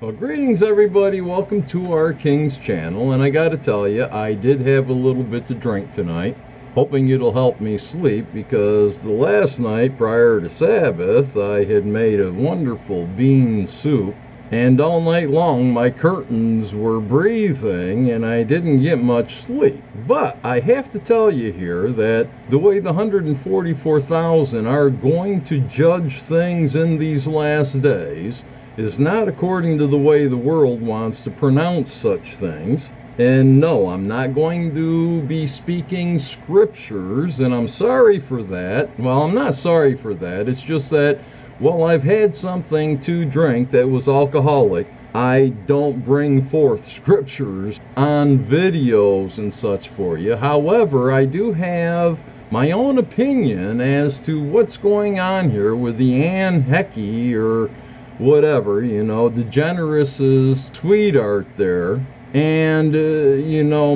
Well, greetings everybody, welcome to our King's channel, and I gotta tell you, I did have a little bit to drink tonight, hoping it'll help me sleep, because the last night prior to Sabbath, I had made a wonderful bean soup, and all night long my curtains were breathing, and I didn't get much sleep. But I have to tell you here that the way the 144,000 are going to judge things in these last days is not according to the way the world wants to pronounce such things. And no, I'm not going to be speaking scriptures, and I'm sorry for that. Well, I'm not sorry for that. It's just that, well, I've had something to drink that was alcoholic. I don't bring forth scriptures on videos and such for you. However, I do have my own opinion as to what's going on here with the Heche, or whatever, DeGeneres' sweetheart there. And,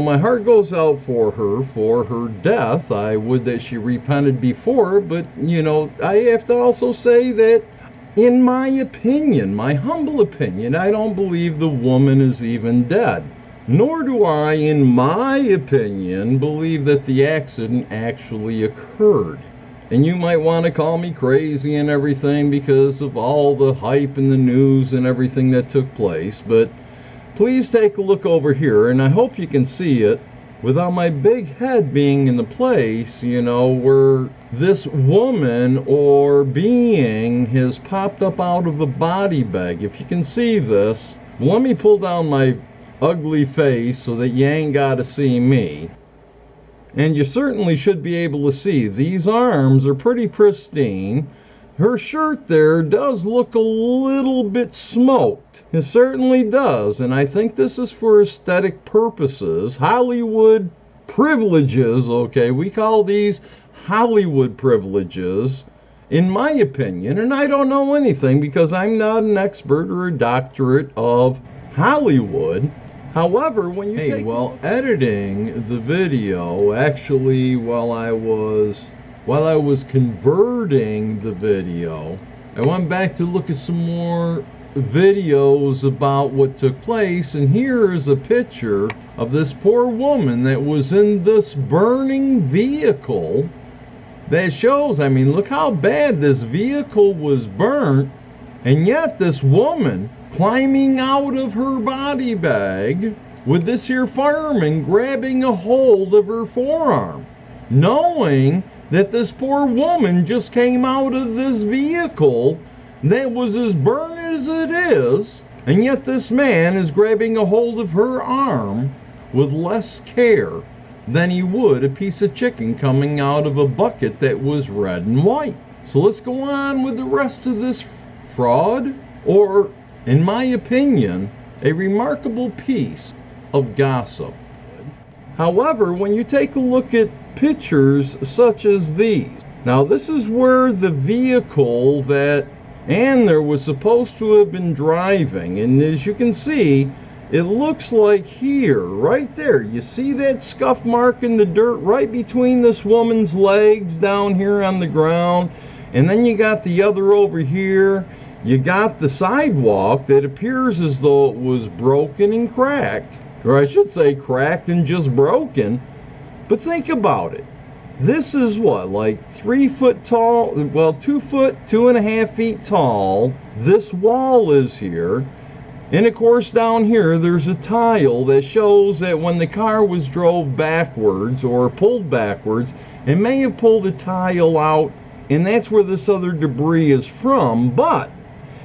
my heart goes out for her death. I would that she repented before, but, I have to also say that, in my opinion, my humble opinion, I don't believe the woman is even dead. Nor do I, in my opinion, believe that the accident actually occurred. And you might want to call me crazy and everything because of all the hype and the news and everything that took place, but please take a look over here, and I hope you can see it without my big head being in the place, where this woman or being has popped up out of a body bag. If you can see this, let me pull down my ugly face so that you ain't got to see me. And you certainly should be able to see these arms are pretty pristine. Her shirt there does look a little bit smoked. It certainly does, and I think this is for aesthetic purposes. Hollywood privileges, okay, we call these Hollywood privileges, in my opinion, and I don't know anything because I'm not an expert or a doctorate of Hollywood. However, when you editing the video, actually while I was converting the video, I went back to look at some more videos about what took place, and here is a picture of this poor woman that was in this burning vehicle that shows, look how bad this vehicle was burnt, and yet this woman climbing out of her body bag with this here fireman grabbing a hold of her forearm, knowing that this poor woman just came out of this vehicle that was as burnt as it is, and yet this man is grabbing a hold of her arm with less care than he would a piece of chicken coming out of a bucket that was red and white. So let's go on with the rest of this fraud, or, in my opinion, a remarkable piece of gossip. However, when you take a look at pictures such as these, now this is where the vehicle that Anner was supposed to have been driving, and as you can see, it looks like here, right there, you see that scuff mark in the dirt right between this woman's legs down here on the ground, and then you got the other over here. You got the sidewalk that appears as though it was broken and cracked, or I should say cracked and just broken. But think about it. This is what, like 3 foot tall, well, 2 foot, 2.5 feet tall. This wall is here. And of course down here there's a tile that shows that when the car was drove backwards or pulled backwards, it may have pulled a tile out, and that's where this other debris is from. But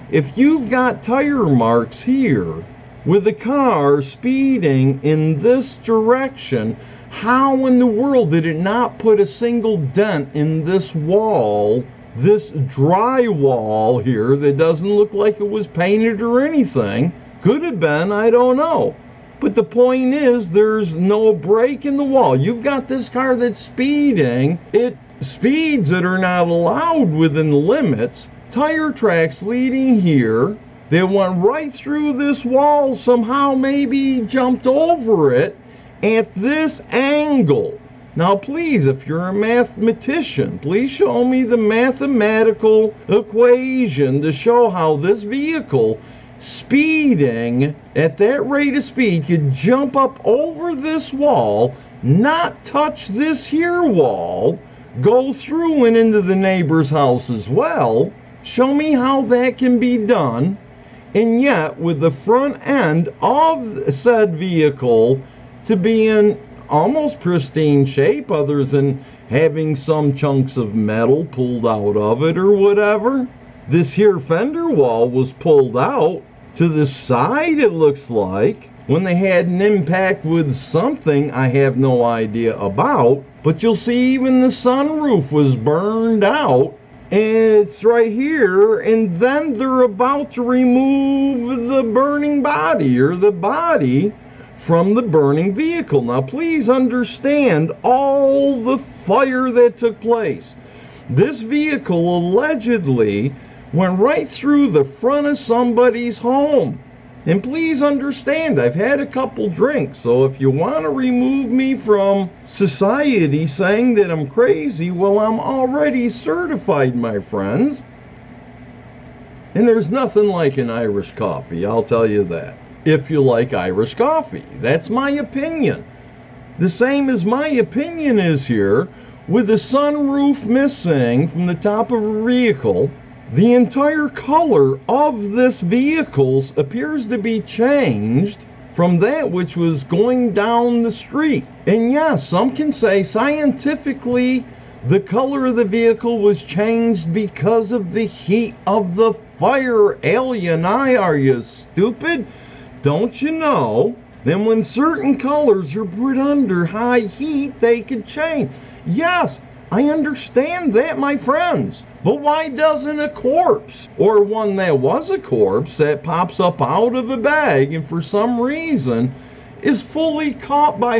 if you've got tire marks here with the car speeding in this direction, how in the world did it not put a single dent in this wall, this drywall here that doesn't look like it was painted or anything? Could have been, I don't know. But the point is, there's no break in the wall. You've got this car that's speeding. It speeds that are not allowed within the limits. Tire tracks leading here. They went right through this wall, somehow maybe jumped over it at this angle. Now please, if you're a mathematician, please show me the mathematical equation to show how this vehicle speeding at that rate of speed could jump up over this wall, not touch this here wall, go through and into the neighbor's house as well. Show me how that can be done. And yet, with the front end of said vehicle to be in almost pristine shape, other than having some chunks of metal pulled out of it or whatever, this here fender wall was pulled out to the side, it looks like, when they had an impact with something I have no idea about. But you'll see even the sunroof was burned out. It's right here, and then they're about to remove the burning body, or the body from the burning vehicle. Now please understand all the fire that took place. This vehicle allegedly went right through the front of somebody's home. And please understand, I've had a couple drinks, so if you want to remove me from society saying that I'm crazy, well, I'm already certified, my friends. And there's nothing like an Irish coffee, I'll tell you that. If you like Irish coffee, that's my opinion. The same as my opinion is here, with the sunroof missing from the top of a vehicle. The entire color of this vehicle appears to be changed from that which was going down the street. And yes, some can say scientifically the color of the vehicle was changed because of the heat of the fire. Al-Yahnai, are you stupid? Don't you know that when certain colors are put under high heat, they could change? Yes, I understand that, my friends. But why doesn't a corpse, or one that was a corpse that pops up out of a bag and for some reason is fully caught by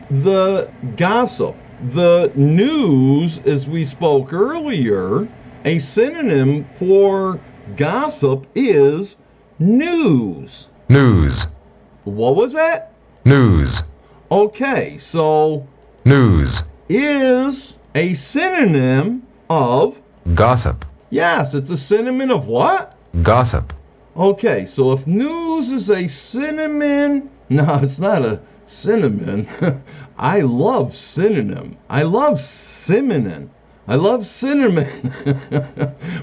the gossip, the news, as we spoke earlier? A synonym for gossip is news. News. What was that? News. Okay, so News. is a synonym of Gossip. Yes, it's a synonym of what? Gossip. Okay, so if news is a synonym, no, it's not a synonym. I love synonym. I love cinnamon. I love cinnamon.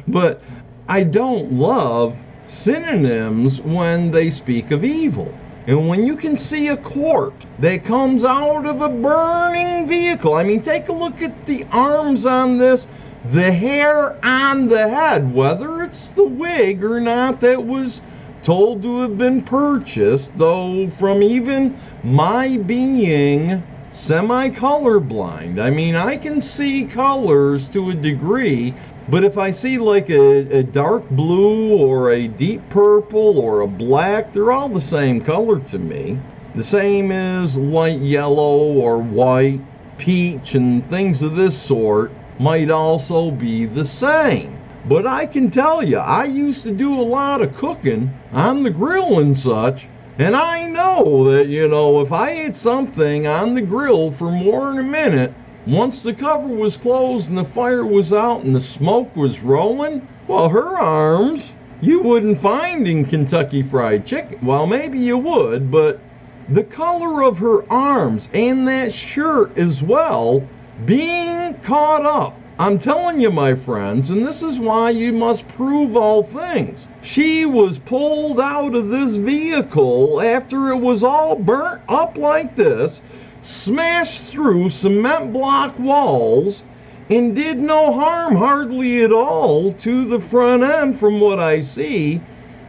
But I don't love synonyms when they speak of evil. And when you can see a corpse that comes out of a burning vehicle, I mean, take a look at the arms on this, the hair on the head, whether it's the wig or not that was told to have been purchased, though from even my being semi-colorblind. I mean, I can see colors to a degree, but if I see like a dark blue or a deep purple or a black, they're all the same color to me. The same as light yellow or white, peach, and things of this sort might also be the same. But I can tell you, I used to do a lot of cooking on the grill and such, and I know that, you know, if I ate something on the grill for more than a minute, once the cover was closed and the fire was out and the smoke was rolling, well, her arms, you wouldn't find in Kentucky Fried Chicken. Well, maybe you would, but the color of her arms and that shirt as well being caught up. I'm telling you, my friends, and this is why you must prove all things. She was pulled out of this vehicle after it was all burnt up like this, smashed through cement block walls, and did no harm hardly at all to the front end from what I see,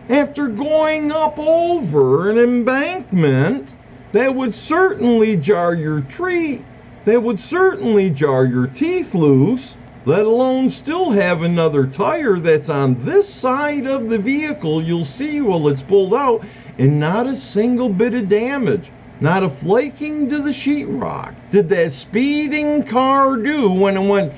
after going up over an embankment that would certainly jar your that would certainly jar your teeth loose, let alone still have another tire that's on this side of the vehicle. You'll see, well, it's pulled out, and not a single bit of damage. Not a flaking to the sheetrock. Did that speeding car do when it went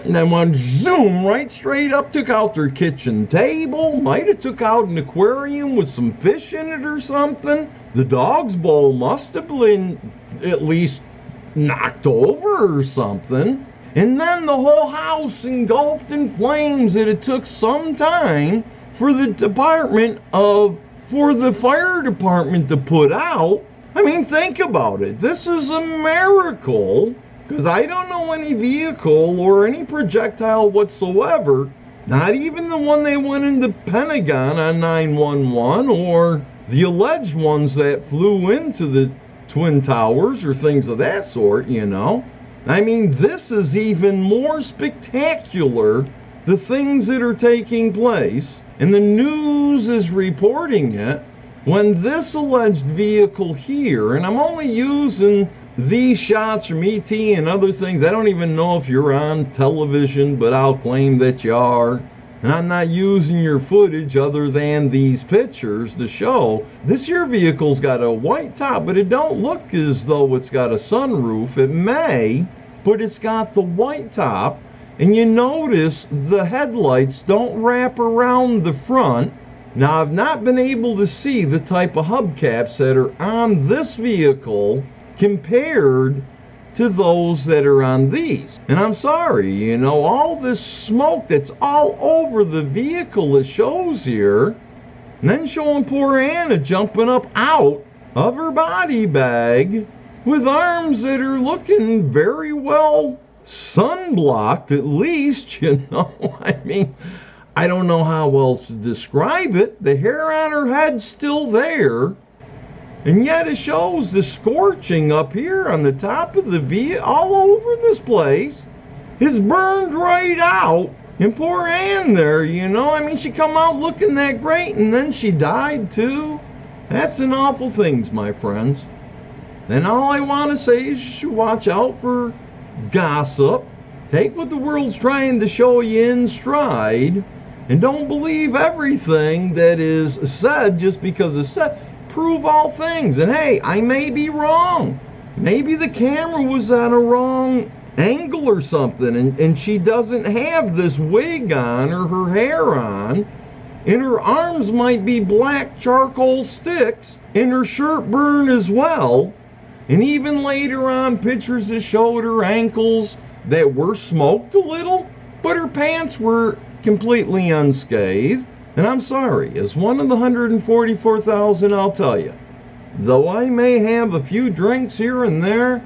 and then went zoom right straight up, took out their kitchen table, might have took out an aquarium with some fish in it or something. The dog's bowl must have been at least knocked over or something. And then the whole house engulfed in flames that it took some time for the fire department to put out. I mean, think about it. This is a miracle, because I don't know any vehicle or any projectile whatsoever, not even the one they went into Pentagon on 911 or the alleged ones that flew into the Twin Towers or things of that sort, you know. I mean, this is even more spectacular, the things that are taking place, and the news is reporting it, when this alleged vehicle here, and I'm only using these shots from ET and other things. I don't even know if you're on television, but I'll claim that you are. And I'm not using your footage other than these pictures to show. This here vehicle's got a white top, but it don't look as though it's got a sunroof. It may, but it's got the white top. And you notice the headlights don't wrap around the front. Now, I've not been able to see the type of hubcaps that are on this vehicle compared to those that are on these. And I'm sorry, you know, all this smoke that's all over the vehicle it shows here, and then showing poor Anna jumping up out of her body bag with arms that are looking very well sunblocked, at least, you know. I mean, I don't know how else to describe it. The hair on her head's still there, and yet it shows the scorching up here on the top of the vehicle, all over this place. It's burned right out. And poor Ann there, you know, I mean, she come out looking that great, and then she died too. That's an awful things, my friends. And all I want to say is you should watch out for gossip. Take what the world's trying to show you in stride, and don't believe everything that is said just because it's said. Prove all things. And hey, I may be wrong. Maybe the camera was at a wrong angle or something, and she doesn't have this wig on or her hair on, and her arms might be black charcoal sticks, and her shirt burned as well. And even later on, pictures that showed her ankles that were smoked a little, but her pants were completely unscathed. And I'm sorry, as one of the 144,000, I'll tell you, though I may have a few drinks here and there,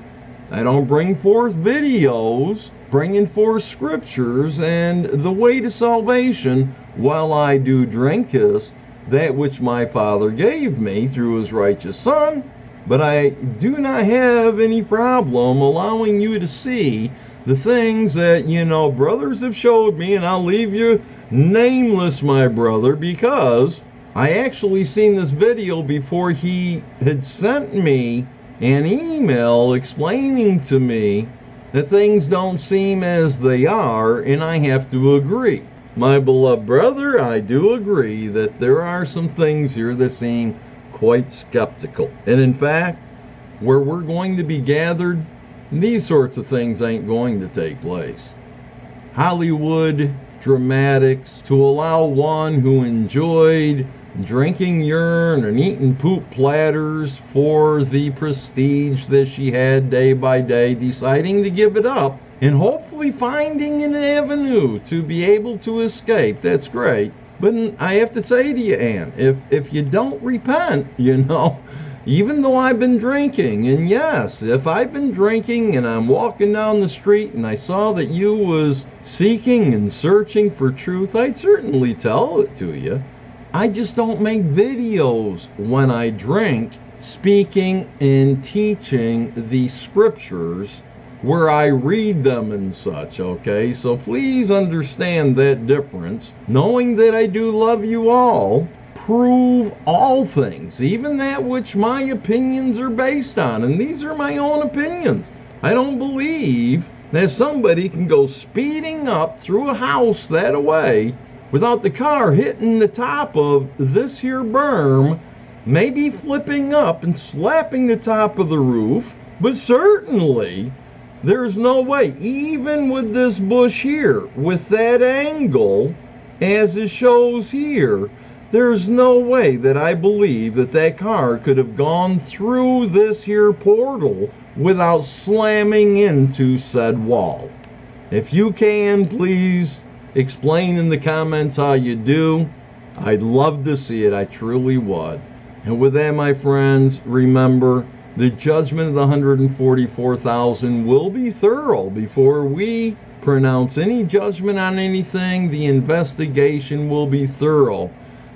I don't bring forth videos bringing forth scriptures and the way to salvation, while I do drinkest that which my Father gave me through his righteous Son. But I do not have any problem allowing you to see the things that, you know, brothers have showed me, and I'll leave you nameless, my brother, because I actually seen this video before he had sent me an email explaining to me that things don't seem as they are, and I have to agree. My beloved brother, I do agree that there are some things here that seem quite skeptical. And in fact, where we're going to be gathered, these sorts of things ain't going to take place. Hollywood dramatics to allow one who enjoyed drinking urine and eating poop platters for the prestige that she had day by day, deciding to give it up and hopefully finding an avenue to be able to escape. That's great. But I have to say to you, Ann, if you don't repent, you know, even though I've been drinking, and yes, if I've been drinking and I'm walking down the street and I saw that you was seeking and searching for truth, I'd certainly tell it to you. I just don't make videos when I drink, speaking and teaching the scriptures where I read them and such, okay? So please understand that difference. Knowing that I do love you all, prove all things, even that which my opinions are based on. And these are my own opinions. I don't believe that somebody can go speeding up through a house that way without the car hitting the top of this here berm, maybe flipping up and slapping the top of the roof. But certainly, there's no way, even with this bush here, with that angle, as it shows here, there's no way that I believe that that car could have gone through this here portal without slamming into said wall. If you can, please explain in the comments how you do. I'd love to see it. I truly would. And with that, my friends, remember, the judgment of the 144,000 will be thorough. Before we pronounce any judgment on anything, the investigation will be thorough.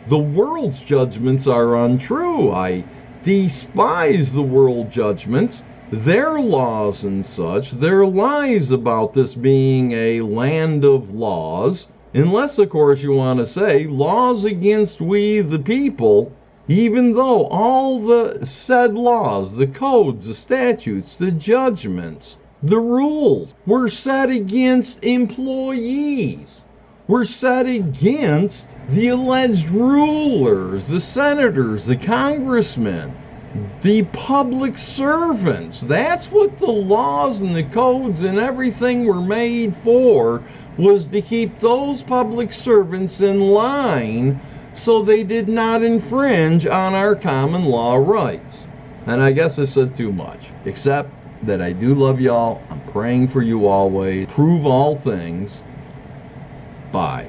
The world's judgments are untrue. I despise the world judgments, their laws and such, their lies about this being a land of laws, unless, of course, you want to say laws against we the people, even though all the said laws, the codes, the statutes, the judgments, the rules were set against employees, were set against the alleged rulers, the senators, the congressmen, the public servants. That's what the laws and the codes and everything were made for, was to keep those public servants in line so they did not infringe on our common law rights. And I guess I said too much, except that I do love y'all. I'm praying for you always. Prove all things. Bye.